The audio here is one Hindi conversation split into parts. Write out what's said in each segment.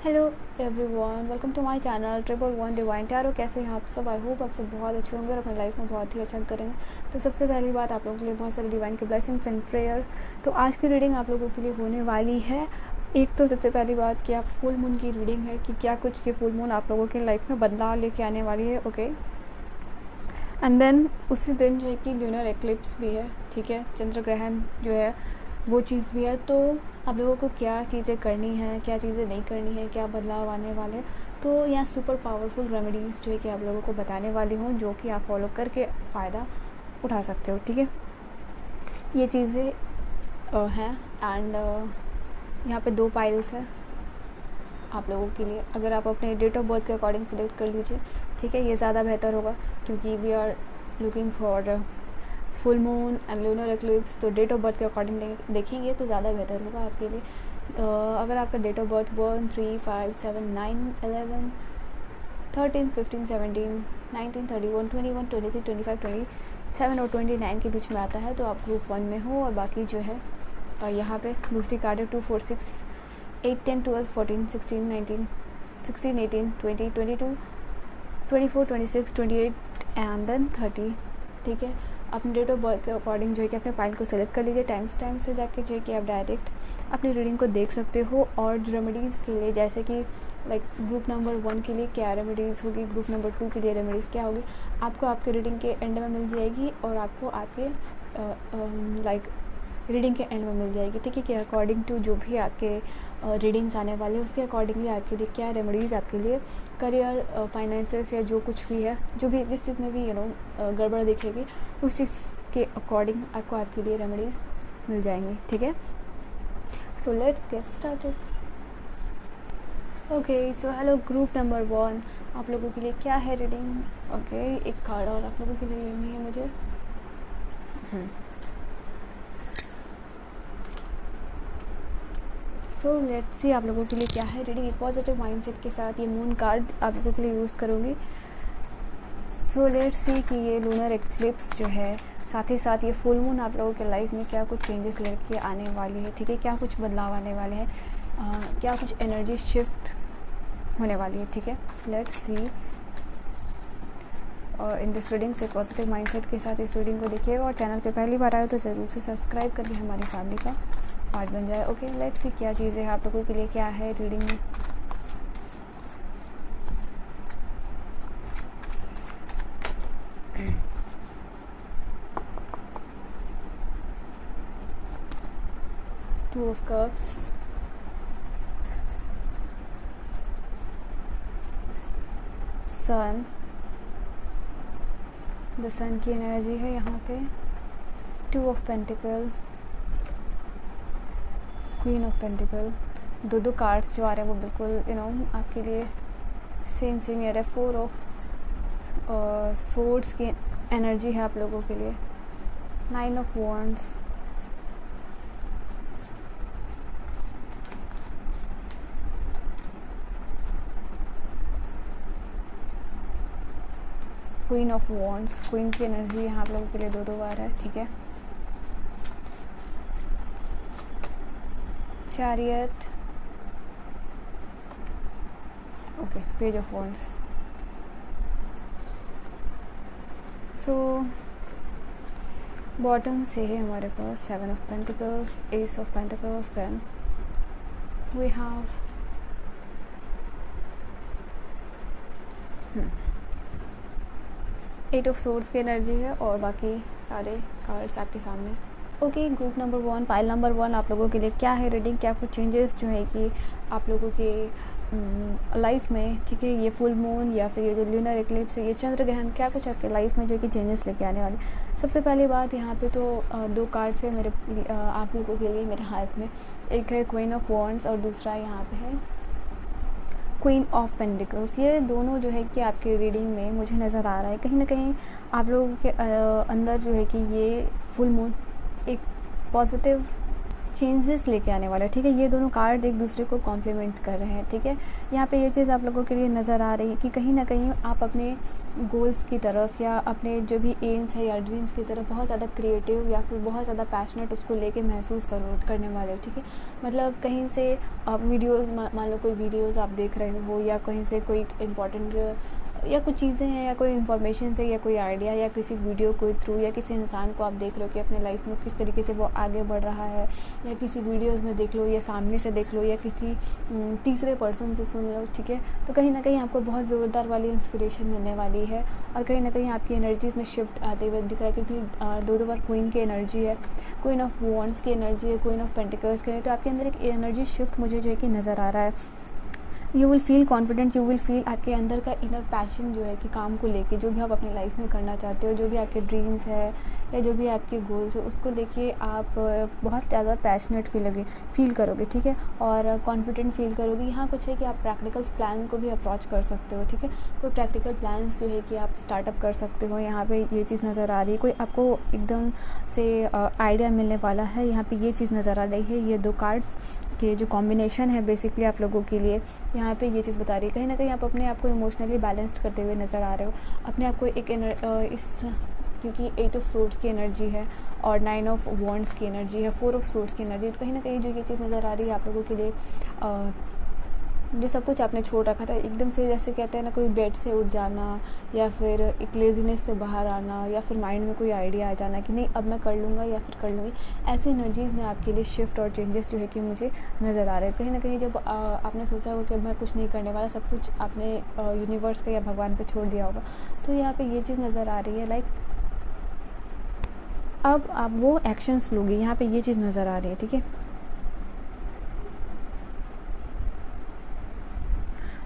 Hello everyone, welcome to my channel triple one divine tarot. कैसे हैं आप सब? आई होप आप सब बहुत अच्छे होंगे और अपनी लाइफ में बहुत ही अच्छा करेंगे। तो सबसे पहली बात, आप लोगों के लिए बहुत सारे डिवाइन के ब्लेसिंग्स एंड प्रेयर्स। तो आज की रीडिंग आप लोगों के लिए होने वाली है। एक तो सबसे पहली बात कि आप फुल मून की रीडिंग है कि क्या कुछ ये फुल मून आप लोगों की लाइफ में बदलाव लेके आने वाली है। ओके, एंड देन उसी दिन जो है कि ल्यूनर एक्लिप्स भी है, ठीक है, चंद्र ग्रहण जो है वो चीज़ भी है। तो आप लोगों को क्या चीज़ें करनी है, क्या चीज़ें नहीं करनी है, क्या बदलाव आने वाले हैं, तो यहाँ सुपर पावरफुल रेमेडीज़ जो है कि आप लोगों को बताने वाली हूँ, जो कि आप फॉलो करके फ़ायदा उठा सकते हो। ठीक है, ये चीज़ें हैं। एंड यहाँ पे 2 पाइल्स है आप लोगों के लिए। अगर आप अपने डेट ऑफ बर्थ के अकॉर्डिंग सेलेक्ट कर लीजिए, ठीक है, ये ज़्यादा बेहतर होगा, क्योंकि we are looking for full moon and lunar eclipse. तो डेट ऑफ बर्थ के अकॉर्डिंग देखेंगे तो ज़्यादा बेहतर होगा आपके लिए। अगर आपका डेट ऑफ बर्थ 1, 3, 5, 7, 9, 11, 13, 15, 17, 19, 31, 21, 23, 25, 27 और 29 के बीच में आता है तो आप ग्रुप 1 में हो। और बाकी जो है यहाँ पे दूसरी कार्ड है 2, 4, 6, 8, 10, 12, 14, 16, 19, 16, 18, 20, 22, 24, 26, 28 एंड देन 30। ठीक है, अपने डेट ऑफ बर्थ के अकॉर्डिंग जो है कि अपने पाइल को सेलेक्ट कर लीजिए। टाइम से जाके जो है कि आप डायरेक्ट अपनी रीडिंग को देख सकते हो। और रेमेडीज़ के लिए, जैसे कि लाइक ग्रुप नंबर 1 के लिए क्या रेमेडीज़ होगी, ग्रुप नंबर 2 के लिए रेमेडीज़ क्या होगी, आपको आपके रीडिंग के एंड में मिल जाएगी और आपको आपके लाइक रीडिंग के एंड में मिल जाएगी। ठीक है, कि अकॉर्डिंग टू जो भी आपके रीडिंग्स आने वाले हैं उसके अकॉर्डिंगली आपके लिए क्या रेमेडीज़ आपके लिए करियर, फाइनेंसेस या जो कुछ भी है, जो भी जिस चीज़ में भी गड़बड़ दिखेगी उस चीज़ के अकॉर्डिंग आपको आपके लिए रेमेडीज़ मिल जाएंगी। ठीक है, so let's get started. Okay, so hello group number 1, आप लोगों के लिए क्या है रीडिंग? ओके, एक कार्ड और आप लोगों के लिए लेनी है मुझे। सो लेट्स सी आप लोगों के लिए क्या है रीडिंग। एक पॉजिटिव माइंडसेट के साथ ये मून कार्ड आप लोगों के लिए यूज़ करूँगी। सो लेट्स सी कि ये लूनर एक्लिप्स जो है, साथ ही साथ ये फुल मून आप लोगों के लाइफ में क्या कुछ चेंजेस लेके आने वाली है। ठीक है, क्या कुछ बदलाव आने वाले हैं, क्या कुछ एनर्जी शिफ्ट होने वाली है। ठीक है, लेट्स सी। और इन दिस रीडिंग से पॉजिटिव माइंडसेट के साथ इस रीडिंग को देखिएगा। और चैनल पे पहली बार आए तो ज़रूर से सब्सक्राइब करके हमारी फैमिली का पार्ट बन जाए। ओके, लेट्स सी क्या चीज़ें आप लोगों के लिए क्या है रीडिंग में। Two of Cups, sun, the sun की एनर्जी है यहाँ पे। 2 of pentacle, queen of pentacle. दो कार्ड्स जो आ रहे हैं वो बिल्कुल आपके लिए सेम यार है। 4 ऑफ सोर्ड्स की एनर्जी है आप लोगों के लिए। 9 of wands, queen of wands. Queen की एनर्जी यहाँ आप लोगों के लिए 2 बार है। ठीक है, chariot, okay, page of wands. So bottom से है हमारे पास 7 of pentacles, ace of pentacles, then we have 8 of swords की एनर्जी है और बाकी सारे कार्ड्स आपके सामने। Okay, group number 1, pile number 1, आप लोगों के लिए क्या है रीडिंग, क्या कुछ चेंजेस जो है कि आप लोगों के लाइफ में। ठीक है, ये फुल मून या फिर ये जो ल्यूनर एक्लिप्स है, ये चंद्र ग्रहण, क्या कुछ आपके लाइफ में जो कि चेंजेस लेके आने वाले। सबसे पहली बात, यहाँ पे तो 2 कार्ड्स है मेरे आप लोगों के लिए मेरे हाथ में। एक है क्वीन ऑफ वॉन्ड्स और दूसरा यहाँ पे है क्वीन ऑफ पेंटिकल्स। ये दोनों जो है कि आपकी रीडिंग में मुझे नज़र आ रहा है कहीं ना कहीं आप लोगों के अंदर जो है कि ये फुल मून एक पॉजिटिव चेंजेस लेके आने वाला है, ठीक है। ये दोनों कार्ड एक दूसरे को कॉम्प्लीमेंट कर रहे हैं, ठीक है। यहाँ पे ये चीज़ आप लोगों के लिए नज़र आ रही है कि कहीं ना कहीं आप अपने गोल्स की तरफ या अपने जो भी एम्स है या ड्रीम्स की तरफ बहुत ज़्यादा क्रिएटिव या फिर बहुत ज़्यादा पैशनेट उसको लेके महसूस करने वाले हो, ठीक है। मतलब कहीं से आप वीडियोज़, मान लो कोई वीडियोज़ आप देख रहे हो या कहीं से कोई इम्पॉर्टेंट या कुछ चीज़ें हैं या कोई इन्फॉर्मेशन से या कोई आइडिया या किसी वीडियो के थ्रू या किसी इंसान को आप देख लो कि अपने लाइफ में किस तरीके से वो आगे बढ़ रहा है, या किसी वीडियोस में देख लो या सामने से देख लो या किसी तीसरे पर्सन से सुन लो, ठीक है। तो कहीं ना कहीं आपको बहुत ज़ोरदार वाली इंस्पिरेशन मिलने वाली है और कहीं ना कहीं आपकी एनर्जीज़ में शिफ्ट आते हुए दिख रहा है, क्योंकि दो बार क्वीन की एनर्जी है, क्वीन ऑफ वॉन्ड्स की एनर्जी है, क्वीन ऑफ पेंटिकल्स की, तो आपके अंदर एक एनर्जी शिफ्ट मुझे जो है कि नज़र आ रहा है। You will feel confident, you will feel आपके अंदर का इनर पैशन जो है कि काम को लेके जो भी आप अपनी लाइफ में करना चाहते हो, जो भी आपके ड्रीम्स है या जो भी आपके गोल्स है, उसको लेके आप बहुत ज़्यादा पैशनेट फील करोगे, ठीक है, और कॉन्फिडेंट फील करोगे। यहाँ कुछ है कि आप प्रैक्टिकल प्लान को भी अप्रोच कर सकते हो, ठीक है। कोई प्रैक्टिकल प्लान्स जो है कि आप स्टार्टअप कर सकते हो, यहाँ पे ये चीज़ नज़र आ रही है। कोई आपको एकदम से आइडिया मिलने वाला है, यहाँ पे ये चीज़ नज़र आ रही है। ये दो कार्ड्स के जो कॉम्बिनेशन है बेसिकली आप लोगों के लिए यहाँ पे ये चीज़ बता रही है। कहीं ना कहीं आप अपने आप को इमोशनली बैलेंस्ड करते हुए नज़र आ रहे हो, अपने आप को एक क्योंकि 8 ऑफ सोर्ड्स की एनर्जी है और 9 ऑफ वॉन्ड्स की एनर्जी है, 4 ऑफ सोर्ड्स की एनर्जी। तो कहीं ना कहीं जो ये चीज़ नज़र आ रही है आप लोगों के लिए, जो सब कुछ आपने छोड़ रखा था एकदम से, जैसे कहते हैं ना, कोई बेड से उठ जाना या फिर एक लेजीनेस से बाहर आना या फिर माइंड में कोई आइडिया आ जाना कि नहीं अब मैं कर लूँगा या फिर कर लूँगी, ऐसी एनर्जीज़ में आपके लिए शिफ्ट और चेंजेस जो है कि मुझे नज़र आ रहे हैं। कहीं ना कहीं जब आपने सोचा हो कि मैं कुछ नहीं करने वाला, सब कुछ आपने यूनिवर्स पे या भगवान पे छोड़ दिया होगा, तो यहाँ पे ये चीज़ नज़र आ रही है। लाइक अब आप वो एक्शंस लोगे, यहाँ पे ये चीज़ नज़र आ रही है, ठीक है।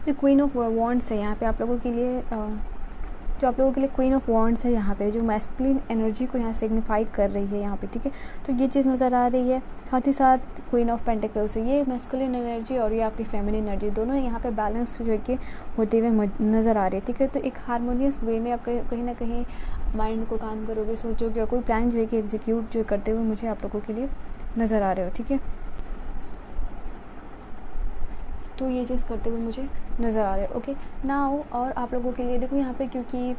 जो क्वीन ऑफ वॉन्ड्स है यहाँ पे आप लोगों के लिए, जो आप लोगों के लिए क्वीन ऑफ वॉन्ड्स है यहाँ पे, जो मैस्कुलिन एनर्जी को यहाँ सिग्निफाई कर रही है यहाँ पे, ठीक है। तो ये चीज़ नज़र आ रही है। साथ ही साथ क्वीन ऑफ पेंटिकल्स है, ये मैस्कुलिन एनर्जी और ये आपकी फेमिनिन एनर्जी दोनों यहाँ पे बैलेंस जो है कि होते हुए नज़र आ रही है, ठीक है। तो एक हारमोनियस वे में आप कहीं ना कहीं माइंड को काम करोगे, सोचोगे और कोई प्लान जो है कि एग्जीक्यूट जो करते हुए मुझे आप लोगों के लिए नज़र आ रहे हो, ठीक है। तो ये चीज़ करते हुए मुझे नज़र आ रहा है, ओके नाउ। और आप लोगों के लिए देखो यहाँ पे, क्योंकि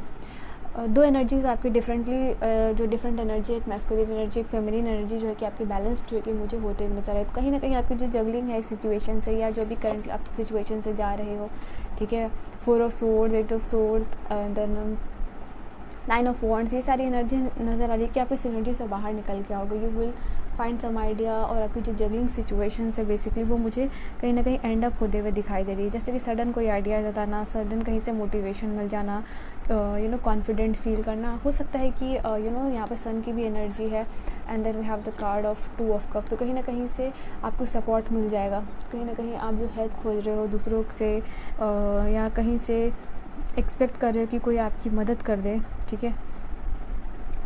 दो एनर्जीज आपकी डिफरेंटली, जो डिफरेंट एनर्जी, एक मैस्कुलिन एनर्जी, एक फेमिनिन एनर्जी जो है कि आपकी बैलेंस जो है कि मुझे होते हुए नजर आ रहा है। तो कहीं ना कहीं आपकी जो जगलिंग है सिचुएशन से या जो भी करंट आप सिचुएशन से जा रहे हो, ठीक है, 4 of swords, 8 of swords, then 9 of wands, ये सारी एनर्जी नज़र आ रही है कि आप इस एनर्जी से बाहर निकल के आओगे। You will find some idea, और आपकी जो जगलिंग सिचुएशन है बेसिकली वो मुझे कहीं ना कहीं एंड अप होते हुए दिखाई दे रही है। जैसे कि सडन कोई आइडिया आ जाना, सडन कहीं से मोटिवेशन मिल जाना, कॉन्फिडेंट फील करना। हो सकता है कि यहाँ पे सन की भी एनर्जी है, and then we have the card of 2 of cup. तो कहीं ना कहीं से आपको सपोर्ट मिल जाएगा, कहीं ना कहीं आप जो हेल्प खोज रहे हो दूसरों से, या कहीं से एक्सपेक्ट कर रहे हो कि कोई आपकी मदद कर दे, ठीक है,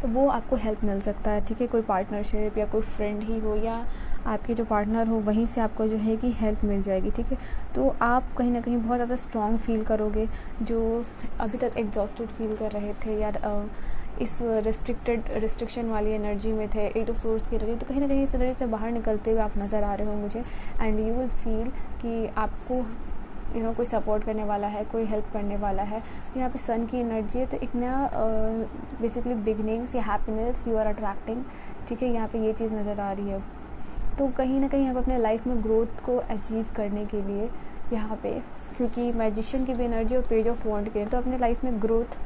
तो वो आपको हेल्प मिल सकता है, ठीक है। कोई पार्टनरशिप या कोई फ्रेंड ही हो या आपके जो पार्टनर हो वहीं से आपको जो है कि हेल्प मिल जाएगी, ठीक है। तो आप कहीं ना कहीं बहुत ज़्यादा स्ट्रॉन्ग फील करोगे, जो अभी तक एग्जॉस्टेड फील कर रहे थे या इस रिस्ट्रिक्शन वाली एनर्जी में थे, 8 ऑफ सोर्ड्स की एनर्जी। तो कहीं ना कहीं इस एनर्जी से बाहर निकलते हुए आप नज़र आ रहे हो मुझे, एंड यू विल फील कि आपको कोई सपोर्ट करने वाला है, कोई हेल्प करने वाला है। यहाँ पे सन की एनर्जी है, तो एक नया बेसिकली बिगनिंग्स या हैप्पीनेस यू आर अट्रैक्टिंग, ठीक है, यहाँ पे ये चीज़ नज़र आ रही है। तो कहीं ना कहीं आप अपने लाइफ में ग्रोथ को अचीव करने के लिए यहाँ पे, क्योंकि मैजिशियन की भी एनर्जी और पेज ऑफ वॉन्ड की, तो अपने लाइफ में ग्रोथ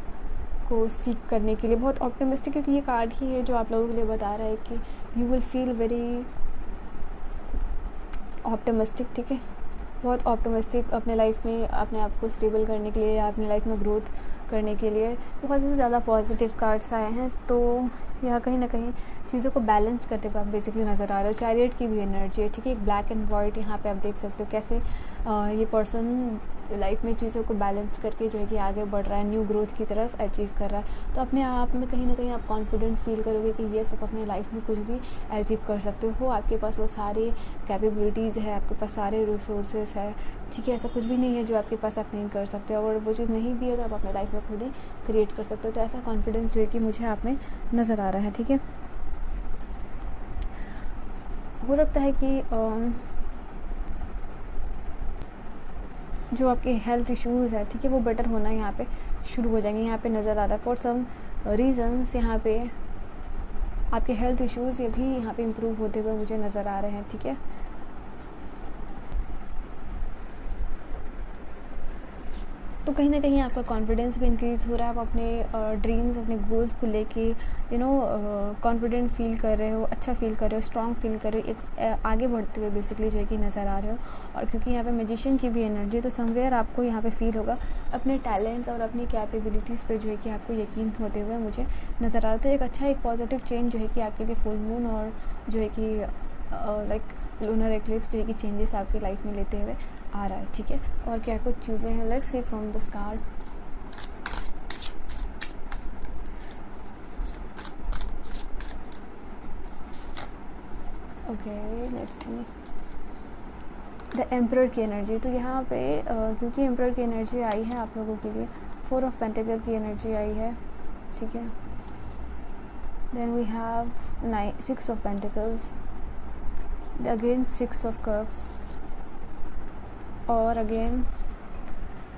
को सीख करने के लिए बहुत ऑप्टिमिस्टिक, क्योंकि ये कार्ड ही है जो आप लोगों के लिए बता रहा है कि you will feel very optimistic, ठीक है, बहुत ऑप्टिमिस्टिक अपने लाइफ में अपने आप को स्टेबल करने के लिए या अपने लाइफ में ग्रोथ करने के लिए। बहुत से ज़्यादा पॉजिटिव कार्ड्स आए हैं, तो यह कहीं ना कहीं चीज़ों को बैलेंस करते हुए आप बेसिकली नज़र आ रहे हो। चैरियट की भी एनर्जी है, ठीक है, एक ब्लैक एंड वाइट यहाँ पे आप देख सकते हो कैसे ये पर्सन लाइफ में चीज़ों को बैलेंस करके जो है कि आगे बढ़ रहा है, न्यू ग्रोथ की तरफ अचीव कर रहा है। तो अपने आप में कहीं ना कहीं आप कॉन्फिडेंट फील करोगे कि ये सब अपने लाइफ में कुछ भी अचीव कर सकते हो। आपके पास वो सारे कैपेबिलिटीज़ है, आपके पास सारे रिसोर्सेज है, ठीक है, ऐसा कुछ भी नहीं है जो आपके पास आप नहीं कर सकते हो, और वो चीज़ नहीं भी है तो आप अपने लाइफ में खुद ही क्रिएट कर सकते हो। तो ऐसा कॉन्फिडेंस जो है कि मुझे आप में नज़र आ रहा है, ठीक है। हो सकता है कि जो आपके हेल्थ इश्यूज़ है, ठीक है, वो बेटर होना यहाँ पे शुरू हो जाएंगे। यहाँ पे नज़र आ रहा है फॉर सम रीज़न्स यहाँ पे आपके हेल्थ इश्यूज़ ये भी यहाँ पे इम्प्रूव होते हुए मुझे नज़र आ रहे हैं, ठीक है। तो कहीं ना कहीं आपका कॉन्फिडेंस भी इंक्रीज़ हो रहा है। आप अपने ड्रीम्स, अपने गोल्स को लेके कॉन्फिडेंट फील कर रहे हो, अच्छा फील कर रहे हो, स्ट्रॉन्ग फील कर रहे हो, एक आगे बढ़ते हुए बेसिकली जो है कि नज़र आ रहे हो। और क्योंकि यहाँ पे मैजिशियन की भी एनर्जी, तो समवेयर आपको यहाँ पे फील होगा अपने टैलेंट्स और अपनी कैपेबिलिटीज़ पे जो है कि आपको यकीन होते हुए मुझे नज़र आ रहा है। तो एक अच्छा, एक पॉजिटिव चेंज जो है कि आपके लिए फुल मून और जो है कि लाइक लूनर एक्लिप्स जो है कि चेंजेस आपकी लाइफ में लेते हुए आ रहा है, ठीक है। और क्या कुछ चीज़ें हैं, let's see from this card. Okay, let's see the emperor की एनर्जी। तो यहाँ पे क्योंकि एम्परर की एनर्जी आई है आप लोगों के लिए, 4 ऑफ पेंटिकल की एनर्जी आई है, ठीक है। Then we have 6 of pentacles, again 6 of cups, और अगेन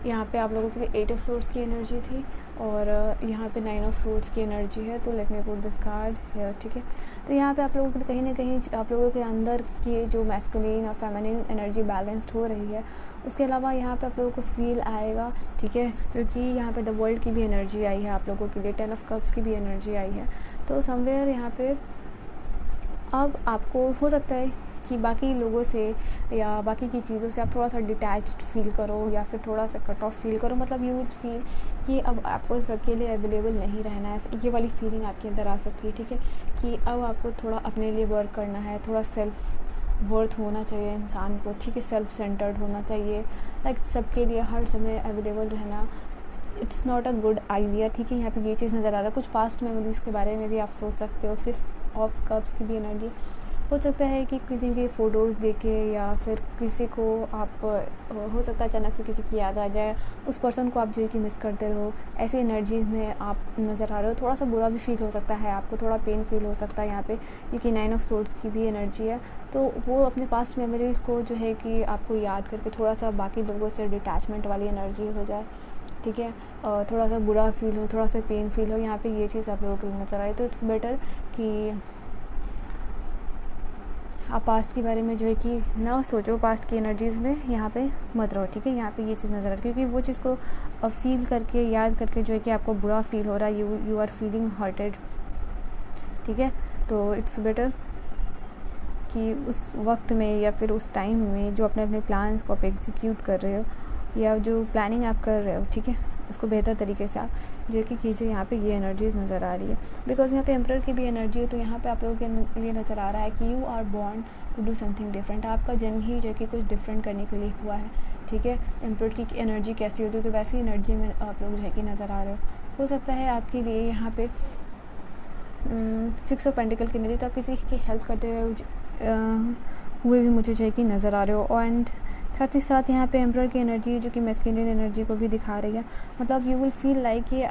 यहाँ पे आप लोगों के लिए 8 ऑफ सोर्ड्स की एनर्जी थी, और यहाँ पे 9 ऑफ सोर्ड्स की एनर्जी है। तो let me put this card here, ठीक है। तो यहाँ पे आप लोगों के कहीं ना कहीं आप लोगों के अंदर की जो मैस्कुलिन और फेमिनिन एनर्जी बैलेंस्ड हो रही है। उसके अलावा यहाँ पे आप लोगों को फील आएगा, ठीक है, क्योंकि यहाँ पे द वर्ल्ड की भी एनर्जी आई है आप लोगों के लिए, 10 ऑफ कप्स की भी एनर्जी आई है। तो समवेयर यहाँ पे अब आपको हो सकता है कि बाकी लोगों से या बाकी की चीज़ों से आप थोड़ा सा डिटैच्ड फील करो, या फिर थोड़ा सा कट ऑफ फील करो। मतलब यू वुड फील कि अब आपको सबके लिए अवेलेबल नहीं रहना है, ये वाली फीलिंग आपके अंदर आ सकती है, ठीक है। कि अब आपको थोड़ा अपने लिए वर्क करना है, थोड़ा सेल्फ वर्थ होना चाहिए इंसान को, ठीक है, सेल्फ सेंटर्ड होना चाहिए। लाइक सबके लिए हर समय अवेलेबल रहना, it's not a good idea, ठीक है। यहाँ पे ये चीज़ नज़र आ रहा है। कुछ पास्ट मेमोरीज़ के बारे में भी आप सोच सकते हो। सिर्फ ऑफ कप्स की भी एनर्जी हो सकता है कि किसी के फ़ोटोज़ देखे, या फिर किसी को आप हो सकता है अचानक से किसी की याद आ जाए, उस पर्सन को आप जो है कि मिस करते रहो, ऐसी एनर्जी में आप नज़र आ रहे हो। थोड़ा सा बुरा भी फील हो सकता है आपको, थोड़ा पेन फील हो सकता है यहाँ पे, क्योंकि 9 ऑफ सोर्ड्स की भी एनर्जी है। तो वो अपने पास्ट मेमोरीज़ को जो है कि आपको याद करके थोड़ा सा बाकी लोगों से डिटैचमेंट वाली एनर्जी हो जाए, ठीक है। थोड़ा सा बुरा फील हो, थोड़ा सा पेन फील हो, यहाँ पे ये चीज़ आप लोगों को नज़र आए। तो इट्स बेटर कि आप पास्ट के बारे में जो है कि ना सोचो, पास्ट की एनर्जीज़ में यहाँ पे मत रहो, ठीक है। यहाँ पे ये चीज़ नज़र आ रही है, क्योंकि वो चीज़ को फील करके, याद करके जो है कि आपको बुरा फील हो रहा है, यू आर फीलिंग हर्टेड, ठीक है। तो इट्स बेटर कि उस वक्त में या फिर उस टाइम में जो अपने प्लान्स को आप एग्जीक्यूट कर रहे हो, या जो प्लानिंग आप कर रहे हो, ठीक है, उसको बेहतर तरीके से आप जो कि कीजिए। यहाँ पे ये एनर्जीज़ नज़र आ रही है, बिकॉज यहाँ पे एम्परर की भी एनर्जी है। तो यहाँ पे आप लोगों के लिए नज़र आ रहा है कि you are born to do something different. आपका जन्म ही जो कि कुछ डिफरेंट करने के लिए हुआ है, ठीक है। एम्परर की एनर्जी कैसी होती है, तो वैसी एनर्जी में आप लोग जो है कि नज़र आ रहे हो सकता है आपके लिए यहाँ पे 6 ऑफ पेंटिकल की एनर्जी। तो आप किसी की हेल्प करते हुए भी मुझे जो है कि नज़र आ रहे हो। एंड साथ ही साथ यहाँ पे एम्परर की एनर्जी जो कि मैस्कुलिन एनर्जी को भी दिखा रही है। मतलब यू विल फील लाइक कि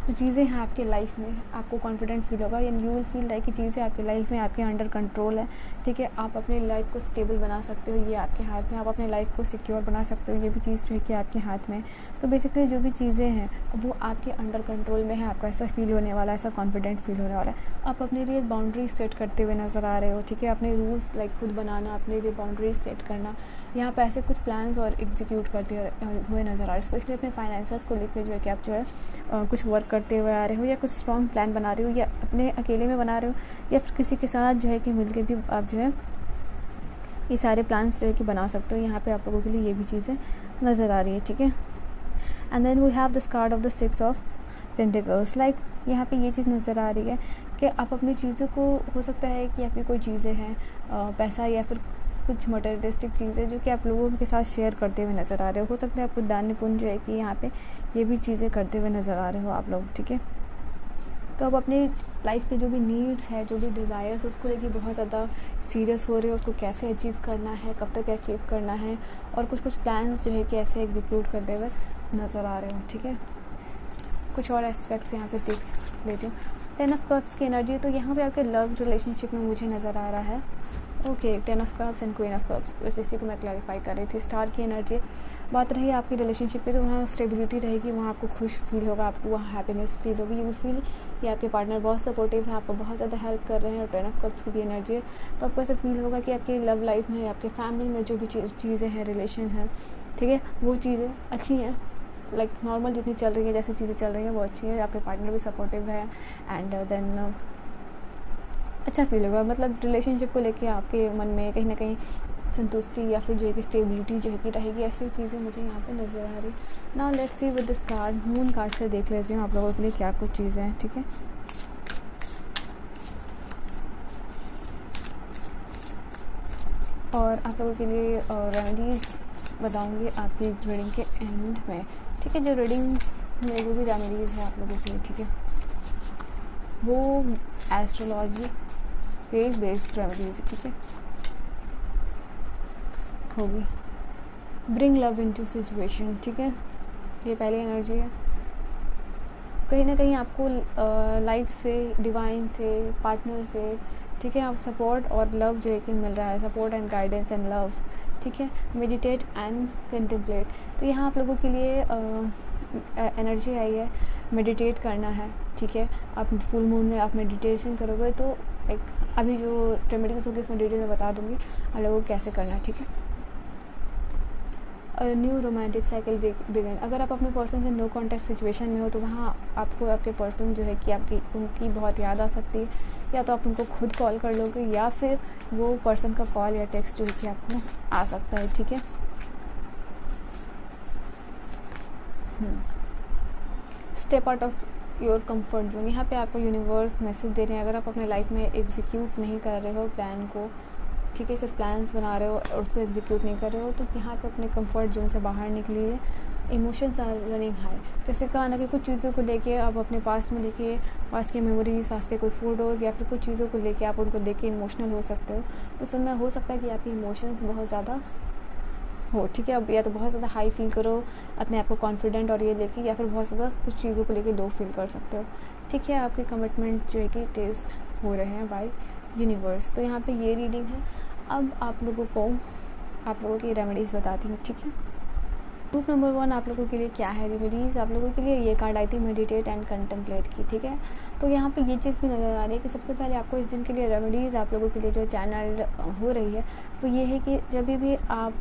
जो चीज़ें हैं आपके लाइफ में, आपको कॉन्फिडेंट फील होगा, and you will feel like कि चीज़ें आपकी लाइफ में आपके अंडर कंट्रोल है, ठीक है। आप अपनी लाइफ को स्टेबल बना सकते हो, ये आपके हाथ में। आप अपने लाइफ को सिक्योर बना सकते हो, ये भी चीज़ जो है कि आपके हाथ में। तो बेसिकली जो भी चीज़ें हैं वो आपके अंडर कंट्रोल में है। आपको ऐसा फील होने वाला है, ऐसा कॉन्फिडेंट फील होने वाला है। आप अपने लिए बाउंड्रीज सेट करते हुए नज़र आ रहे हो, ठीक है। अपने रूल्स लाइक खुद बनाना, अपने लिए बाउंड्रीज सेट करना, यहाँ पे ऐसे कुछ प्लान्स और एग्जीक्यूट करते हुए नज़र आ रहे हो। स्पेशली अपने फाइनेंसेस को लेकर जो है कि आप जो है कुछ वर्क करते हुए आ रहे हो, या कुछ स्ट्रॉन्ग प्लान बना रहे हो, या अपने अकेले में बना रहे हो, या फिर किसी के साथ जो है कि मिलकर भी आप जो है ये सारे प्लान्स जो है कि बना सकते हो। यहाँ पे आप लोगों के लिए ये भी चीज़ें नज़र आ रही है, ठीक है। And then we have this card of the 6 of pentacles. Like यहाँ पे ये चीज़ नज़र आ रही है कि आप अपनी चीज़ों को, हो सकता है कि आपकी कोई चीज़ें हैं, पैसा या फिर कुछ मटेरियलिस्टिक चीज़ें जो कि आप लोगों के साथ शेयर करते हुए नज़र आ रहे हो। हो सकता है आपको दान पुण्य जो है कि यहाँ पे ये भी चीज़ें करते हुए नज़र आ रहे हो आप लोग, ठीक है। तो आप अपनी लाइफ के जो भी नीड्स है, जो भी डिज़ायर्स, उसको लेके बहुत ज़्यादा सीरियस हो रहे हो। उसको कैसे अचीव करना है, कब तक अचीव करना है, और कुछ प्लान्स जो है कि ऐसे एग्जीक्यूट करते हुए नज़र आ रहे हो, ठीक है। कुछ और एस्पेक्ट्स यहाँ पे देख लेती हूँ। 10 ऑफ कप्स की एनर्जी है, तो यहाँ पे आपके लव रिलेशनशिप में मुझे नज़र आ रहा है। Okay, 10 of cups and queen of cups, वैसे इसी को मैं क्लैरिफाई कर रही थी। स्टार की एनर्जी बात रही आपकी रिलेशनशिप पे, तो वहाँ स्टेबिलिटी रहेगी, वहाँ आपको खुश फील होगा, आपको वहाँ हैप्पीनेस फील होगी। यू विल फील कि आपके पार्टनर बहुत सपोर्टिव है, आपको बहुत ज़्यादा हेल्प कर रहे हैं। और 10 ऑफ कप्स की भी एनर्जी है, तो आपको ऐसा फील होगा कि आपकी लव लाइफ में, आपके फैमिली में जो भी चीज़ें हैं, रिलेशन है, ठीक है, वो चीज़ें अच्छी हैं। लाइक नॉर्मल जितनी चल रही है, जैसी चीज़ें चल रही हैं वो अच्छी है। आपके पार्टनर भी सपोर्टिव है एंड देन अच्छा फील होगा। मतलब रिलेशनशिप को लेके आपके मन में कहीं ना कहीं संतुष्टि या फिर जो है कि स्टेबिलिटी जो है कि रहेगी, ऐसी चीज़ें मुझे यहाँ पे नज़र आ रही। Now let's C with this card, moon card से देख लेते हैं आप लोगों के लिए क्या कुछ चीज़ें हैं, ठीक है। और आप लोगों के लिए रेमेडीज़ बताऊँगी आपकी रीडिंग के एंड में, ठीक है। जो रीडिंग्स में जो भी रेमेडीज़ है आप लोगों के लिए, ठीक है, वो एस्ट्रोलॉजी फेज बेस्ड रेमेडीज़, ठीक है, होगी। ब्रिंग लव इनटू सिचुएशन, ठीक है, ये पहली एनर्जी है। कहीं ना कहीं आपको लाइफ से, डिवाइन से, पार्टनर से, ठीक है, आप सपोर्ट और लव जो है कि मिल रहा है, support and guidance and love, ठीक है। मेडिटेट एंड कंटेम्पलेट, तो यहाँ आप लोगों के लिए एनर्जी आई है, मेडिटेट करना है, ठीक है। आप फुल मून में आप मेडिटेशन करोगे तो लाइक अभी जो रेमेडीज होगी इसमें डिटेल में बता दूँगी आप लोगों को कैसे करना है, ठीक है। न्यू रोमांटिक साइकिल बिगिन, अगर आप अपने पर्सन से नो कॉन्टैक्ट सिचुएशन में हो तो वहाँ आपको आपके पर्सन जो है कि आपकी उनकी बहुत याद आ सकती है, या तो आप उनको खुद कॉल कर लोगे या फिर वो पर्सन का कॉल या टेक्स्ट जो है कि आपको आ सकता है, ठीक है। Step out of your comfort zone, यहाँ पे आपको यूनिवर्स मैसेज दे रहे हैं, अगर आप अपने लाइफ में एग्जीक्यूट नहीं कर रहे हो प्लान को, ठीक है, सिर्फ प्लान्स बना रहे हो और उसको एग्जीक्यूट नहीं कर रहे हो, तो यहाँ पे अपने कंफर्ट जोन से बाहर निकलिए। इमोशंस आर रनिंग हाई, तो इससे कहा ना कि कुछ चीज़ों को लेके आप अपने पास्ट में लेके, पास्ट की मेमोरीज, पास्ट के कोई फ़ोटोज़ या फिर कुछ चीज़ों को लेके आप उनको देख के इमोशनल हो सकते हो। उस समय हो सकता है कि आपके इमोशंस बहुत ज़्यादा हो, ठीक है। अब या तो बहुत ज़्यादा हाई फील करो अपने आप को कॉन्फिडेंट और ये लेके, या फिर बहुत ज़्यादा कुछ चीज़ों को लेके लो फील कर सकते हो, ठीक है। आपके कमिटमेंट जो है कि टेस्ट हो रहे हैं बाय यूनिवर्स, तो यहाँ पे ये रीडिंग है। अब आप लोगों की रेमेडीज़ बताती हूँ, ठीक है। ग्रुप नंबर 1 आप लोगों के लिए क्या है रेमेडीज़, आप लोगों के लिए ये कार्ड आई थी मेडिटेट एंड कंटेम्पलेट की, ठीक है। तो यहाँ पे ये चीज़ भी नज़र आ रही है कि सबसे पहले आपको इस दिन के लिए रेमेडीज़ आप लोगों के लिए जो चैनल हो रही है वो ये है कि जब भी आप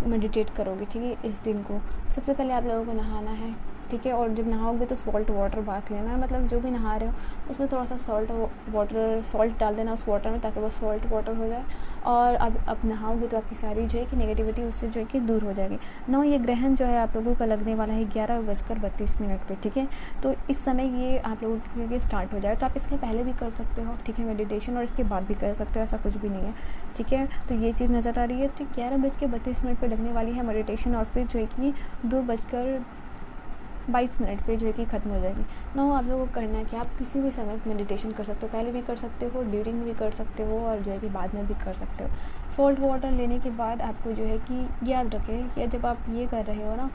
मेडिटेट करोगे, ठीक है, इस दिन को सबसे पहले आप लोगों को नहाना है, ठीक है। और जब नहाओगे तो सॉल्ट वाटर बाथ लेना है, मतलब जो भी नहा रहे हो उसमें थोड़ा सा सॉल्ट डाल देना उस वाटर में, ताकि वो सॉल्ट वाटर हो जाए। और अब नहाओगे तो आपकी सारी जो है कि नेगेटिविटी उससे जो है कि दूर हो जाएगी। नौ ये ग्रहण जो है आप लोगों का लगने वाला है 11:32 पे, ठीक है। तो इस समय ये आप लोगों के लिए स्टार्ट हो जाए, तो आप इसके पहले भी कर सकते हो, ठीक है, मेडिटेशन, और इसके बाद भी कर सकते हो, ऐसा कुछ भी नहीं है, ठीक है। तो ये चीज़ नज़र आ रही है। तो 11:32 पे लगने वाली है मेडिटेशन, और फिर जो है कि 2:22 पे जो है कि ख़त्म हो जाएगी। ना आप लोगों को करना है कि आप किसी भी समय मेडिटेशन कर सकते हो, पहले भी कर सकते हो, ड्यूरिंग भी कर सकते हो, और जो है कि बाद में भी कर सकते हो। सॉल्ट वाटर लेने के बाद आपको जो है कि याद रखें कि जब आप ये कर रहे हो ना,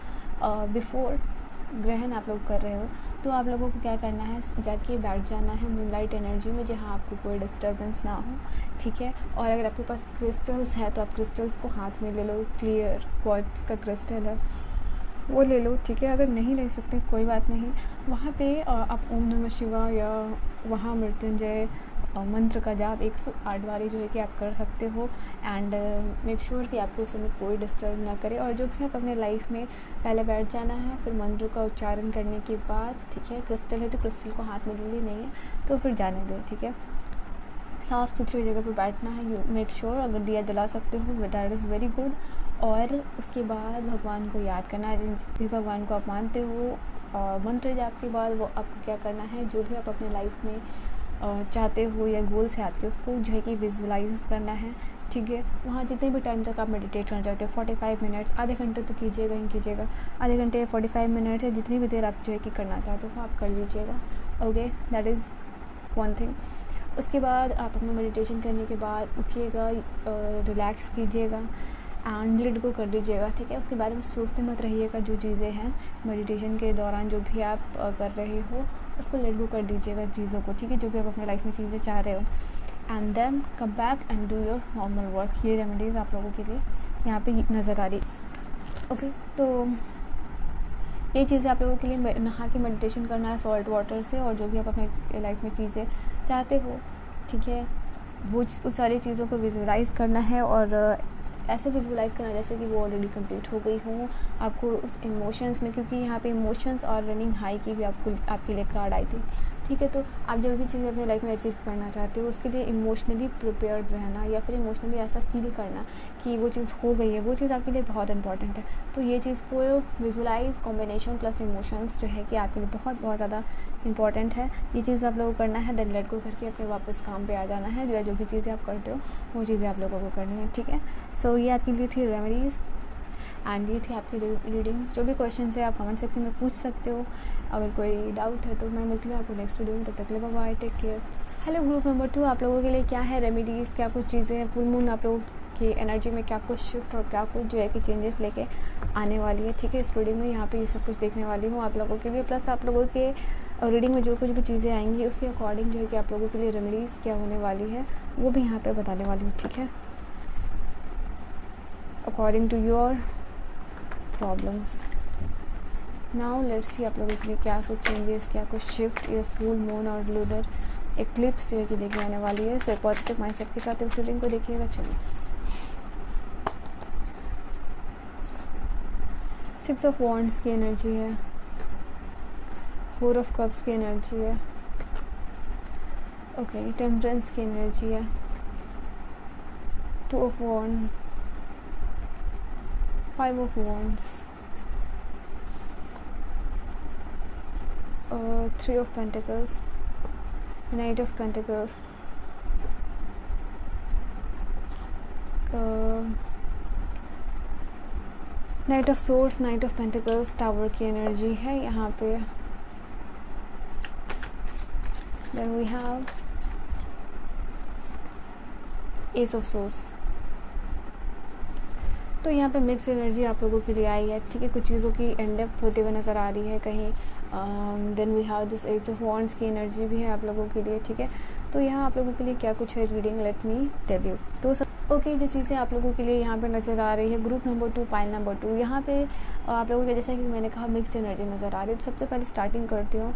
बिफोर ग्रहण आप लोग कर रहे हो, तो आप लोगों को क्या करना है, जाके बैठ जाना है मूनलाइट एनर्जी में, जहाँ आपको कोई डिस्टर्बेंस ना हो, ठीक है। और अगर आपके पास क्रिस्टल्स है तो आप क्रिस्टल्स को हाथ में ले लो, क्लियर क्वार्ट्ज का क्रिस्टल है वो ले लो, ठीक है। अगर नहीं ले सकते कोई बात नहीं, वहाँ पे आप ओम नमः शिवाय या वहाँ मृत्युंजय मंत्र का जाप 108 बारी जो है कि आप कर सकते हो। एंड मेक श्योर कि आपको उस समय कोई डिस्टर्ब ना करे। और जो भी आप अपने लाइफ में पहले बैठ जाना है, फिर मंत्र का उच्चारण करने के बाद, ठीक है, क्रिस्टल है तो क्रिस्टल को हाथ में ले ली, नहीं है तो फिर जाने दो, ठीक है। साफ़ सुथरी जगह पर बैठना है, यू मेक श्योर। अगर दिया जला सकते हो दैट इज़ वेरी गुड। और उसके बाद भगवान को याद करना है, जिन भी भगवान को आप मानते हो। मंत्र जाप के बाद वो आपको क्या करना है, जो भी आप अपने लाइफ में चाहते हो या गोल्स है आपके, उसको जो है कि विजुअलाइज करना है, ठीक है। वहाँ जितने भी टाइम तक आप मेडिटेट करना चाहते हो, 45 मिनट्स, आधे घंटे तो कीजिएगा ही कीजिएगा, आधे घंटे 45 मिनट्स है, जितनी भी देर आप जो है कि करना चाहते हो आप कर लीजिएगा, okay. That is one thing. उसके बाद आप अपना मेडिटेशन करने के बाद उठिएगा, रिलैक्स कीजिएगा एंड लिड को कर दीजिएगा, ठीक है। उसके बारे में सोचते मत रहिएगा, जो चीज़ें हैं मेडिटेशन के दौरान जो भी आप कर रहे हो उसको लेट गो कर दीजिएगा चीज़ों को, ठीक है, जो भी आप अपने लाइफ में चीज़ें चाह रहे हो, and then come back and do your normal work. ये रेमेडीज़ आप लोगों के लिए यहाँ पे नज़र आ रही। ओके, तो ये चीज़ें आप लोगों के लिए नहा के मेडिटेशन करना है सॉल्ट वाटर से, और जो भी आप अपने लाइफ में चीज़ें चाहते हो, ठीक है, वो उस सारी चीज़ों को विजुअलाइज़ करना है, और ऐसे विजुअलाइज़ करना जैसे कि वो ऑलरेडी कंप्लीट हो गई हो। आपको उस इमोशंस में, क्योंकि यहाँ पे इमोशंस और रनिंग हाई की भी आपके लिए कार्ड आई थी, ठीक है, तो आप जो भी चीज़ें अपने लाइफ में अचीव करना चाहते हो उसके लिए इमोशनली प्रिपेयर्ड रहना, या फिर इमोशनली ऐसा फील करना कि वो चीज़ हो गई है, वो चीज़ आपके लिए बहुत इंपॉर्टेंट है। तो ये चीज़ को विजुअलाइज कॉम्बिनेशन प्लस इमोशंस जो है कि आपके लिए बहुत बहुत ज़्यादा इंपॉर्टेंट है। ये चीज़ आप लोगों को करना है, देन लेट गो करके अपने वापस काम पे आ जाना है। जो भी चीज़ें आप करते हो वो चीज़ें आप लोगों को करनी है, ठीक है। सो ये आपके लिए थी रेमेडीज़, एंड ये थी आपकी रीडिंग्स। जो भी क्वेश्चन है आप कमेंट सेक्शन में पूछ सकते हो, अगर कोई डाउट है तो। मैं मिलती हूँ आपको नेक्स्ट वीडियो में, तब तक के लिए bye bye, take care. Hello group number 2, आप लोगों के लिए क्या है रेमेडीज़, क्या कुछ चीज़ें हैं, फुल मून आप लोगों की एनर्जी में क्या कुछ शिफ्ट और क्या कुछ जो है कि चेंजेस लेके आने वाली है, ठीक है। इस वीडियो में यहाँ पे ये सब कुछ देखने वाली हूँ आप लोगों के लिए, प्लस आप लोगों के रीडिंग में जो कुछ भी चीज़ें आएंगी उसके अकॉर्डिंग जो है कि आप लोगों के लिए रेमेडीज़ क्या होने वाली है वो भी यहाँ पे बताने वाली हूँ, ठीक है, according to your problems. Now let's see आप लोगों के लिए क्या कुछ चेंजेस, क्या कुछ शिफ्ट या फुल मून और लूनर एक्लिप्स जो है कि लेके आने वाली है। सो पॉजिटिव माइंडसेट के साथ इस रीडिंग को देखिएगा। चलिए, 6 ऑफ वॉन्ड्स की एनर्जी है, 4 ऑफ कप्स की एनर्जी है, ओके, टेम्परेंस की एनर्जी है, 2 of wand, 5 of wands, 3 of Pentacles, Knight of Pentacles, Knight of Swords, Knight of Pentacles, tower की एनर्जी है यहाँ पे। Then we have Ace of Swords। तो यहाँ पे मिक्स एनर्जी आप लोगों के लिए आई है, ठीक है, कुछ चीज़ों की एंड अप होते हुए नज़र आ रही है कहीं। Then we have this ace of wands की एनर्जी भी है आप लोगों के लिए, ठीक है। तो यहाँ आप लोगों के लिए क्या कुछ है reading, let me tell you. तो ओके, जो चीज़ें आप लोगों के लिए यहाँ पे नज़र आ रही है, ग्रुप नंबर 2, पाइल नंबर 2, यहाँ पे आप लोगों के जैसा कि मैंने कहा मिक्स्ड एनर्जी नज़र आ रही है। तो सबसे पहले स्टार्टिंग करती हूँ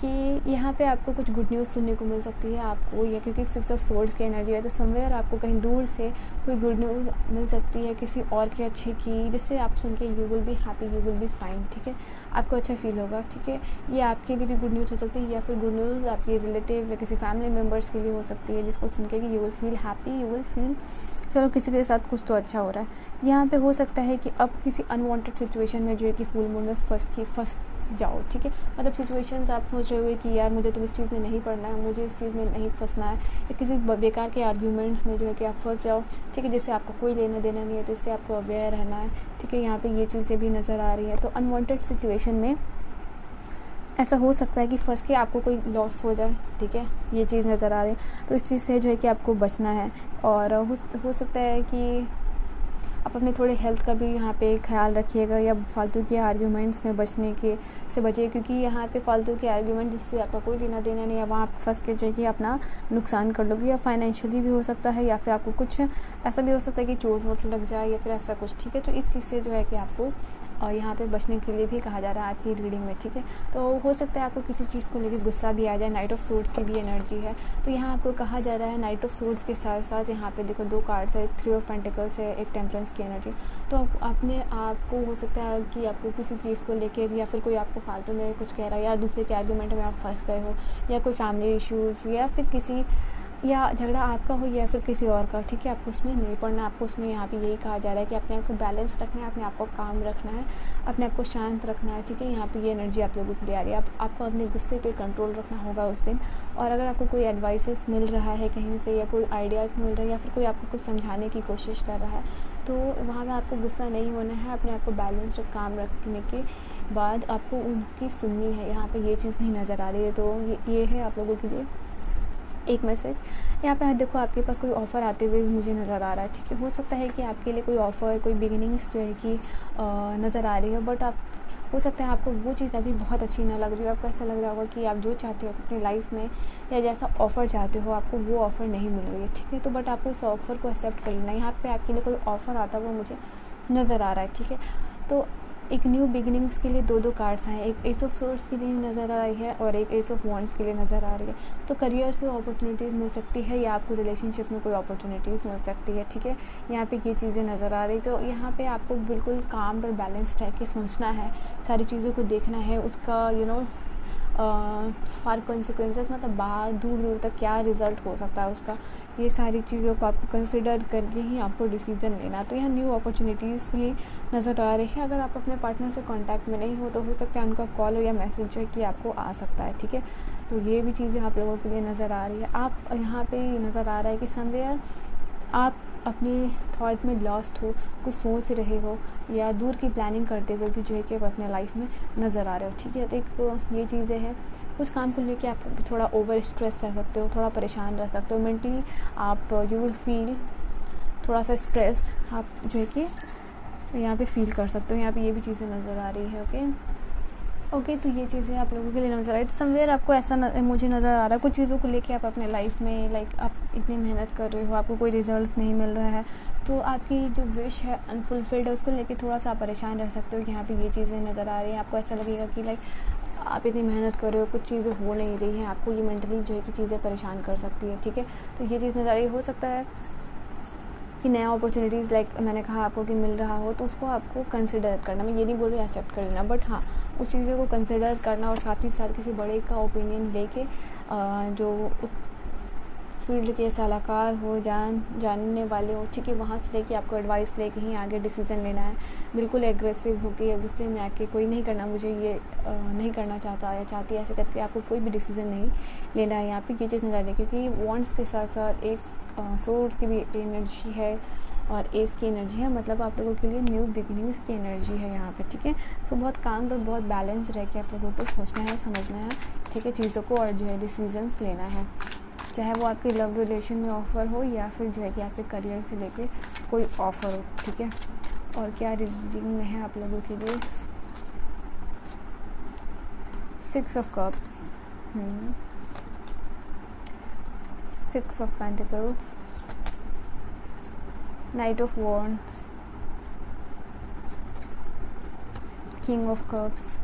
कि यहाँ पे आपको कुछ गुड न्यूज़ सुनने को मिल सकती है आपको, या क्योंकि 6 ऑफ सोर्ड्स की एनर्जी है तो समवेयर आपको कहीं दूर से कोई गुड न्यूज़ मिल सकती है किसी और के अच्छे की, जिससे आप सुन के you will be happy, you will be fine, ठीक है, आपको अच्छा फील होगा, ठीक है। ये आपके लिए भी गुड न्यूज़ हो सकती है, या फिर गुड न्यूज़ आपके रिलेटिव या किसी फैमिली मेम्बर्स के लिए हो सकती है, जिसको सुन के कि you will feel happy, you will feel चलो किसी के साथ कुछ तो अच्छा हो रहा है। यहाँ पे हो सकता है कि अब किसी अनवांटेड सिचुएशन में जो है कि फुल मून में फंस जाओ, ठीक है, मतलब सिचुएशंस आप सोच रहे हो कि यार मुझे तो इस चीज़ में नहीं पड़ना है, मुझे इस चीज़ में नहीं फंसना है, या किसी बेकार के आर्ग्यूमेंट्स में जो है कि आप फंस जाओ, ठीक है, जिससे आपको कोई लेना देना नहीं है, तो इससे आपको अवेयर रहना है, ठीक है। यहाँ पे ये चीज़ें भी नज़र आ रही है। तो अनवांटेड सिचुएशन में ऐसा हो सकता है कि फंस के आपको कोई लॉस हो जाए, ठीक है, ये चीज़ नज़र आ रही है। तो इस चीज़ से जो है कि आपको बचना है, और हो सकता है कि आप अपने थोड़े हेल्थ का भी यहाँ पे ख्याल रखिएगा, या फालतू के आर्ग्यूमेंट्स में बचने के से बचिए, क्योंकि यहाँ पे फालतू के आर्ग्यूमेंट जिससे आपका कोई लेना देना नहीं है, वहाँ आप फंस के जो है कि अपना नुकसान कर लोगे, या फाइनेंशियली भी हो सकता है, या फिर आपको कुछ ऐसा भी हो सकता है कि चोट वोट लग जाए या फिर ऐसा कुछ, ठीक है। तो इस चीज़ से जो है कि आपको और यहाँ पे बचने के लिए भी कहा जा रहा है आपकी रीडिंग में, ठीक है। तो हो सकता है आपको किसी चीज़ को लेकर गुस्सा भी आ जाए, नाइट ऑफ सोर्ड्स की भी एनर्जी है। तो यहाँ आपको कहा जा रहा है नाइट ऑफ सोर्ड्स के साथ साथ यहाँ पे देखो 2 कार्ड्स है, 3 ऑफ पेंटिकल्स है, एक टेम्परेंस की एनर्जी। तो अपने आपको हो सकता है कि आपको किसी चीज़ को लेकर, या फिर कोई आपको फालतू में कुछ कह रहा है, या दूसरे के आर्गूमेंट में आप फंस गए हो, या कोई फैमिली इश्यूज़, या फिर किसी या झगड़ा आपका हो या फिर किसी और का, ठीक है, आपको उसमें नहीं पड़ना। आपको उसमें यहाँ पे यही कहा जा रहा है कि अपने आप को बैलेंस रखना है, अपने आप को काम रखना है, अपने आप को शांत रखना है, ठीक है। यहाँ पे ये एनर्जी आप लोगों के लिए आ रही है। आपको अपने गुस्से पे कंट्रोल रखना होगा उस दिन। और अगर आपको कोई एडवाइसेस मिल रहा है कहीं से, या कोई आइडियाज़ मिल रहा है, या फिर कोई आपको कुछ समझाने की कोशिश कर रहा है, तो वहाँ पर आपको गुस्सा नहीं होना है। अपने आप को बैलेंस काम रखने के बाद आपको उनकी सुननी है। यहाँ पर ये चीज़ भी नज़र आ रही है। तो ये है आप लोगों के लिए एक मैसेज। यहाँ पे देखो आपके पास कोई ऑफ़र आते हुए मुझे नज़र आ रहा है, ठीक है। हो सकता है कि आपके लिए कोई ऑफ़र, कोई बिगिनिंग्स जो है कि नज़र आ रही है, बट आप हो सकता है आपको वो चीज़ अभी बहुत अच्छी ना लग रही हो, आपको ऐसा लग रहा होगा कि आप जो चाहते हो अपनी लाइफ में या जैसा ऑफ़र चाहते हो आपको वो ऑफ़र नहीं मिल रही है, ठीक है। तो बट आपको इस ऑफ़र को एक्सेप्ट कर लेना है। यहाँ पे आपके लिए कोई ऑफ़र आता हुआ मुझे नज़र आ रहा है, ठीक है। तो एक न्यू बिगिनिंग्स के लिए दो कार्ड्स हैं, एक एस ऑफ सोर्ड्स के लिए नज़र आ रही है और एक एस ऑफ वॉन्ड्स के लिए नज़र आ रही है। तो करियर से अपॉर्चुनिटीज़ मिल सकती है या आपको रिलेशनशिप में कोई अपॉर्चुनिटीज़ मिल सकती है, ठीक है। यहाँ पे ये चीज़ें नज़र आ रही, तो यहाँ पे आपको बिल्कुल काम और बैलेंस्ड रह के सोचना है, सारी चीज़ों को देखना है, उसका फार कॉन्सिक्वेंसेस, मतलब बाहर दूर दूर तक क्या रिज़ल्ट हो सकता है उसका, ये सारी चीज़ों को आपको कंसिडर करके ही आपको डिसीज़न लेना। तो यहाँ न्यू अपॉर्चुनिटीज़ भी नज़र आ रही है। अगर आप अपने पार्टनर से कांटेक्ट में नहीं हो तो हो सकता है उनका कॉल हो या मैसेज जो कि आपको आ सकता है, ठीक है। तो ये भी चीज़ें आप लोगों के लिए नज़र आ रही है। आप यहाँ पे नज़र आ रहा है कि समवेयर आप अपने थॉट में लॉस्ट हो, कुछ सोच रहे हो या दूर की प्लानिंग करते हुए भी जो है कि आप अपने लाइफ में नज़र आ रहे हो, ठीक है। तो एक ये चीज़ें हैं, कुछ काम को लेके आप थोड़ा ओवर स्ट्रेस रह सकते हो, थोड़ा परेशान रह सकते हो, मेंटली आप यू विल फील थोड़ा सा स्ट्रेस्ड आप जो है कि यहाँ पे फील कर सकते हो। यहाँ पे ये भी चीज़ें नज़र आ रही है, ओके। तो ये चीज़ें आप लोगों के लिए नज़र आई। तो समवेयर आपको ऐसा मुझे नज़र आ रहा है कुछ चीज़ों को लेके आप अपने लाइफ में आप इतनी मेहनत कर रहे हो, आपको कोई रिजल्ट्स नहीं मिल रहा है, तो आपकी जो विश है अनफुलफिल्ड है, उसको लेके थोड़ा सा आप परेशान रह सकते हो कि यहाँ पे ये चीज़ें नज़र आ रही हैं। आपको ऐसा लगेगा कि आप इतनी मेहनत कर रहे हो, कुछ चीज़ें हो नहीं रही हैं, आपको ये मेंटली जो है कि चीज़ें परेशान कर सकती है, ठीक है। तो ये चीज़ नज़र आ रही हो सकता है कि नया अपॉर्चुनिटीज़ मैंने कहा आपको कि मिल रहा हो तो उसको आपको कंसिडर करना, मैं ये नहीं बोल रही एक्सेप्ट कर लेना, बट हाँ उस चीज़ों को कंसिडर करना और साथ ही साथ किसी बड़े का ओपिनियन लेके जो उस फील्ड के सलाहकार हो, जानने वाले हो, ठीक है, वहाँ से लेके आपको एडवाइस लेके ही आगे डिसीज़न लेना है। बिल्कुल एग्रेसिव होके गुस्से में आके कोई नहीं करना, मुझे ये नहीं करना चाहता या चाहती है, ऐसे करके आपको कोई भी डिसीज़न नहीं लेना है। यहाँ पे ये चीज़ नज़र आ रही है क्योंकि वॉन्ड्स के साथ साथ एस सोर्ड्स की भी एनर्जी है और एस की एनर्जी है, मतलब आप लोगों के लिए न्यू बिगिनिंग्स की एनर्जी है यहाँ पे, ठीक है। सो बहुत काम और बहुत बैलेंस रह के आप लोगों को सोचना है, समझना है, ठीक है, चीज़ों को, और जो है डिसीजंस लेना है, चाहे वो आपके लव रिलेशन में ऑफ़र हो या फिर जो है कि आपके करियर से लेके कोई ऑफ़र हो, ठीक है। और क्या रीडिंग में है आप लोगों के लिए, 6 of cups, 6 of pentacles, knight of wands, king of cups,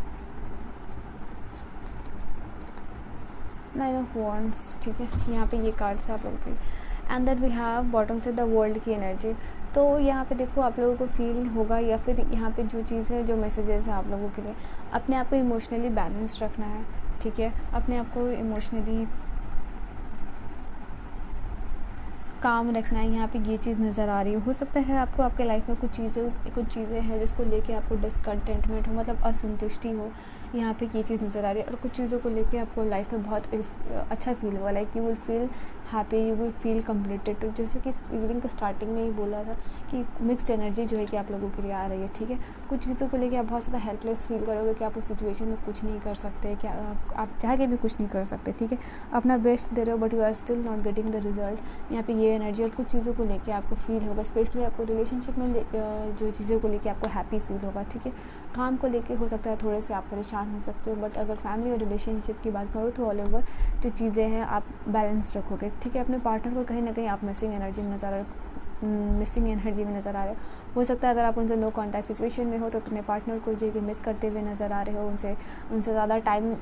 9 of wands, ठीक है। यहाँ पे ये कार्ड्स आप लोगों के, and then we have bottom से द वर्ल्ड की एनर्जी। तो यहाँ पे देखो आप लोगों को फील होगा या फिर यहाँ पे जो चीज़ है, जो मैसेजेस है आप लोगों के लिए, अपने आप को इमोशनली बैलेंस रखना है, ठीक है, अपने आप को इमोशनली काम रखना है। यहाँ पे ये चीज़ नज़र आ रही है। हो सकता है आपको आपके लाइफ में कुछ चीज़ें हैं जिसको लेके आपको डिसकंटेंटमेंट हो, मतलब असंतुष्टि हो, यहाँ पे ये चीज़ नज़र आ रही है। और कुछ चीज़ों को लेके आपको लाइफ में बहुत अच्छा फील हुआ, like you will feel happy, you will feel completed. तो जैसे कि रीडिंग के स्टार्टिंग में ही बोला था कि मिक्सड एनर्जी जो है कि आप लोगों के लिए आ रही है, ठीक है। कुछ चीज़ों को लेके आप बहुत ज़्यादा हेल्पलेस फील करोगे कि आप उस सिचुएशन में कुछ नहीं कर सकते, क्या आप चाह के भी कुछ नहीं कर सकते, ठीक है। अपना बेस्ट दे रहे हो but you are still not getting the result. यहाँ पे ये एनर्जी और कुछ चीज़ों को लेके आपको फील होगा, स्पेशली आपको रिलेशनशिप में जो चीज़ों को लेके आपको हैप्पी फील होगा, ठीक है। काम को लेके हो सकता है थोड़े से आप परेशान हो सकते हो, बट अगर फैमिली और रिलेशनशिप की बात करो तो ऑल ओवर जो चीज़ें हैं आप बैलेंस रखोगे, ठीक है। अपने पार्टनर को कहीं ना कहीं आप मिसिंग एनर्जी में नज़र आ रहे हो सकता है अगर आप उनसे नो कॉन्टैक्ट सिचुएशन में हो तो अपने पार्टनर को जो कि मिस करते हुए नज़र आ रहे हो, उनसे ज़्यादा टाइम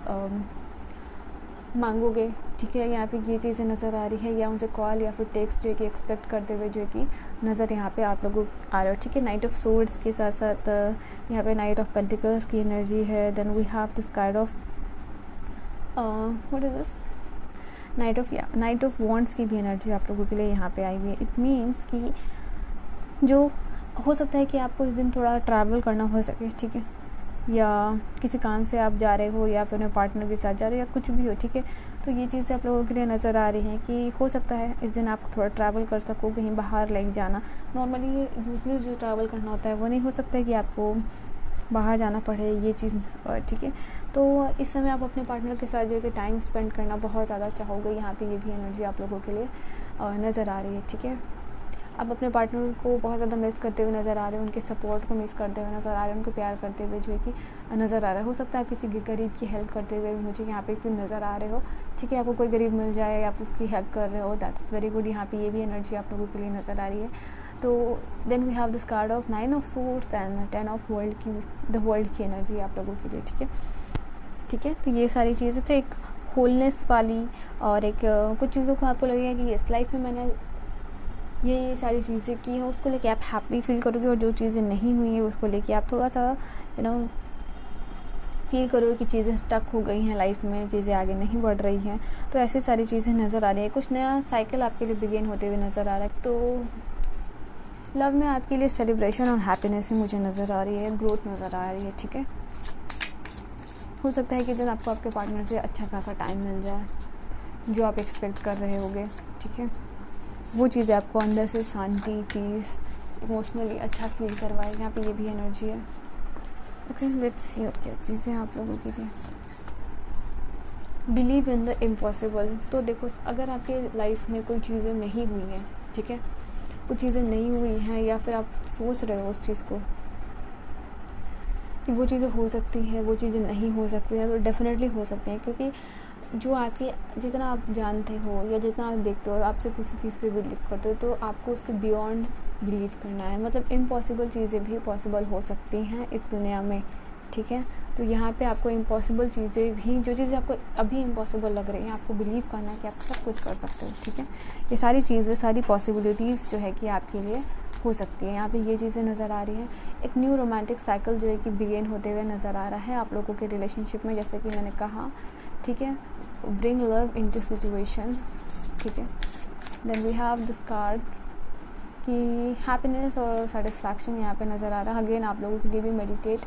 मांगोगे, ठीक है। यहाँ पे ये चीज़ें नज़र आ रही है, या उनसे कॉल या फिर टेक्स्ट जो कि एक्सपेक्ट करते हुए जो कि नज़र यहाँ पे आप लोगों आ रहे हो, ठीक है। नाइट ऑफ सोर्ड्स के साथ साथ यहाँ पे नाइट ऑफ पेंटिकल्स की एनर्जी है। Then we have this card of what is this, knight of wands की भी एनर्जी आप लोगों के लिए यहाँ पे आई हुई है। इट मीन्स कि जो हो सकता है कि आपको इस दिन थोड़ा ट्रैवल करना हो सके, ठीक है, या किसी काम से आप जा रहे हो या फिर अपने पार्टनर के साथ जा रहे हो या कुछ भी हो, ठीक है। तो ये चीज़ें आप लोगों के लिए नज़र आ रही हैं कि हो सकता है इस दिन आप थोड़ा ट्रैवल कर सको, कहीं बाहर लेके जाना। नॉर्मली यूजली जो ट्रैवल करना होता है वो नहीं हो सकता है कि आपको बाहर जाना पड़े, ये चीज़, ठीक है। तो इस समय आप अपने पार्टनर के साथ जो है कि टाइम स्पेंड करना बहुत ज़्यादा चाहोगे, यहाँ पे ये भी एनर्जी आप लोगों के लिए नज़र आ रही है, ठीक है। आप अपने पार्टनर को बहुत ज़्यादा मिस करते हुए नज़र आ रहे हो, उनके सपोर्ट को मिस करते हुए नज़र आ रहे हो, उनको प्यार करते हुए जो है कि नज़र आ रहा है। हो सकता है आप किसी गरीब की हेल्प करते हुए मुझे यहाँ पे इस दिन नज़र आ रहे हो, ठीक है। आपको कोई गरीब मिल जाए या आप उसकी हेल्प कर रहे हो, दैट इज़ वेरी गुड। यहाँ पे ये भी एनर्जी आप लोगों के लिए नज़र आ रही है। तो then we have this card of 9 of swords and 10 of world की, द वर्ल्ड की एनर्जी आप लोगों के लिए, ठीक है, ठीक है। तो ये सारी चीज़ें तो एक होलनेस वाली और एक कुछ चीज़ों को आपको लगेगा कि इस लाइफ में मैंने ये सारी चीज़ें की हैं, उसको लेके आप हैप्पी फील करोगे। और जो चीज़ें नहीं हुई हैं उसको लेके आप थोड़ा सा फील करोगे कि चीज़ें स्टक हो गई हैं लाइफ में, चीज़ें आगे नहीं बढ़ रही हैं। तो ऐसी सारी चीज़ें नज़र आ रही है। कुछ नया साइकिल आपके लिए बिगिन होते हुए नज़र आ रहा है। तो लव में आपके लिए सेलिब्रेशन और हैप्पीनेस ही मुझे नज़र आ रही है, ग्रोथ नज़र आ रही है, ठीक है। हो सकता है कि दिन आपको आपके पार्टनर से अच्छा खासा टाइम मिल जाए, जो आप एक्सपेक्ट कर रहे होगे, ठीक है। वो चीज़ें आपको अंदर से शांति, पीस, इमोशनली अच्छा फील करवाए। यहाँ पे ये भी एनर्जी है। ओके, लेट्स सी क्या चीज़ें आप लोगों के लिए। Believe in the impossible. तो देखो, अगर आपके लाइफ में कोई चीज़ें नहीं हुई हैं, ठीक है, कुछ चीज़ें नहीं हुई हैं या फिर आप सोच रहे हो उस चीज़ को कि वो चीज़ें हो सकती हैं, वो चीज़ें नहीं हो सकती हैं, तो डेफिनेटली हो सकती हैं। क्योंकि जो आपके, जितना आप जानते हो या जितना आप देखते हो, आप सिर्फ उसी चीज़ पे बिलीव करते हो, तो आपको उसके बियॉन्ड बिलीव करना है। मतलब इम्पॉसिबल चीज़ें भी पॉसिबल हो सकती हैं इस दुनिया में, ठीक है। तो यहाँ पे आपको इम्पॉसिबल चीज़ें भी, जो चीज़ें आपको अभी इम्पॉसिबल लग रही हैं, आपको बिलीव करना है कि आप सब कुछ कर सकते हो, ठीक है। ये सारी चीज़ें, सारी पॉसिबिलिटीज़ जो है कि आपके लिए हो सकती है। यहाँ पे ये चीज़ें नज़र आ रही हैं। एक न्यू रोमांटिक साइकिल जो है कि बिगिन होते हुए नज़र आ रहा है आप लोगों के रिलेशनशिप में, जैसे कि मैंने कहा, ठीक है। ब्रिंग लव इनटू सिचुएशन, ठीक है। Then we have this card कि हैप्पीनेस और सेटिस्फैक्शन यहाँ पे नज़र आ रहा है। अगेन आप लोगों के लिए भी मेडिटेट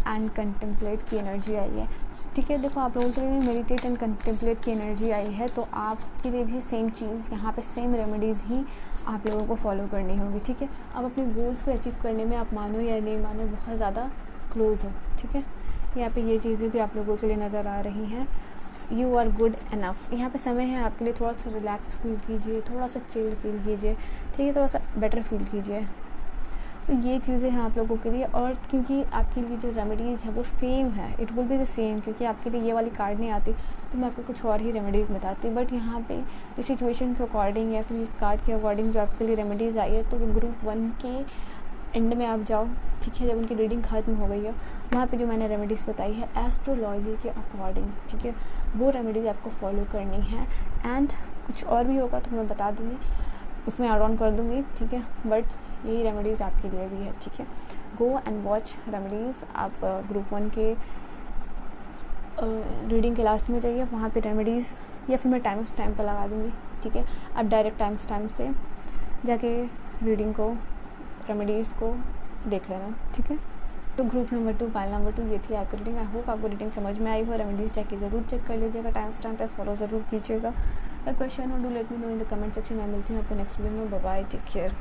एंड कंटेम्पलेट की एनर्जी आई है, ठीक है। देखो, आप लोगों के लिए भी मेडिटेट एंड कंटेम्पलेट की एनर्जी आई है, तो आपके लिए भी सेम चीज़ यहाँ पे, सेम रेमेडीज़ ही आप लोगों को फॉलो करनी होगी, ठीक है। अब अपने गोल्स को अचीव करने में, आप मानो या नहीं मानो, बहुत ज़्यादा क्लोज हो, ठीक है। यहाँ पे ये चीज़ें भी आप लोगों के लिए नज़र आ रही हैं। You are good enough. यहाँ पे समय है आपके लिए, थोड़ा सा रिलैक्स फील कीजिए, थोड़ा सा चिल फील कीजिए, ठीक है, थोड़ा सा बेटर फील कीजिए। तो ये चीज़ें हैं आप लोगों के लिए। और क्योंकि आपके लिए जो रेमेडीज़ है वो सेम है, it will be the same, क्योंकि आपके लिए ये वाली कार्ड नहीं आती तो मैं आपको कुछ और ही रेमेडीज़ बताती। बट यहाँ पे जो सिचुएशन के अकॉर्डिंग या फिर इस कार्ड के अकॉर्डिंग जो आपके लिए रेमेडीज़ आई है, तो ग्रुप 1 के एंड में आप जाओ, ठीक है, जब उनकी रीडिंग ख़त्म हो गई है, वहाँ पे जो मैंने रेमेडीज़ बताई है एस्ट्रोलॉजी के अकॉर्डिंग, ठीक है, वो रेमेडीज़ आपको फॉलो करनी है। एंड कुछ और भी होगा तो मैं बता दूँगी, उसमें ऐड ऑन कर दूँगी, ठीक है। बट यही रेमेडीज़ आपके लिए भी है, ठीक है। Go and watch remedies. आप ग्रुप 1 के रीडिंग के लास्ट में जाइए, वहाँ पे रेमेडीज़, या फिर मैं टाइम स्टैम्प पर लगा दूँगी, ठीक है। आप डायरेक्ट टाइम स्टैम्प से जाके रीडिंग को, रेमेडीज़ को देख लेना, ठीक है। तो ग्रुप नंबर 2, पाइल नंबर 2, ये थी आपकी रीडिंग। आई होप आपको रीडिंग समझ में आई हो। रेमेडीज़ जाके ज़रूर चेक कर लीजिएगा, टाइम स्टैम्प पे फॉलो ज़रूर कीजिएगा। क्वेश्चन हो do let me know in the comment section. मैं मिलती हूँ आपको नेक्स्ट वीडियो में। बाय बाय, टेक केयर।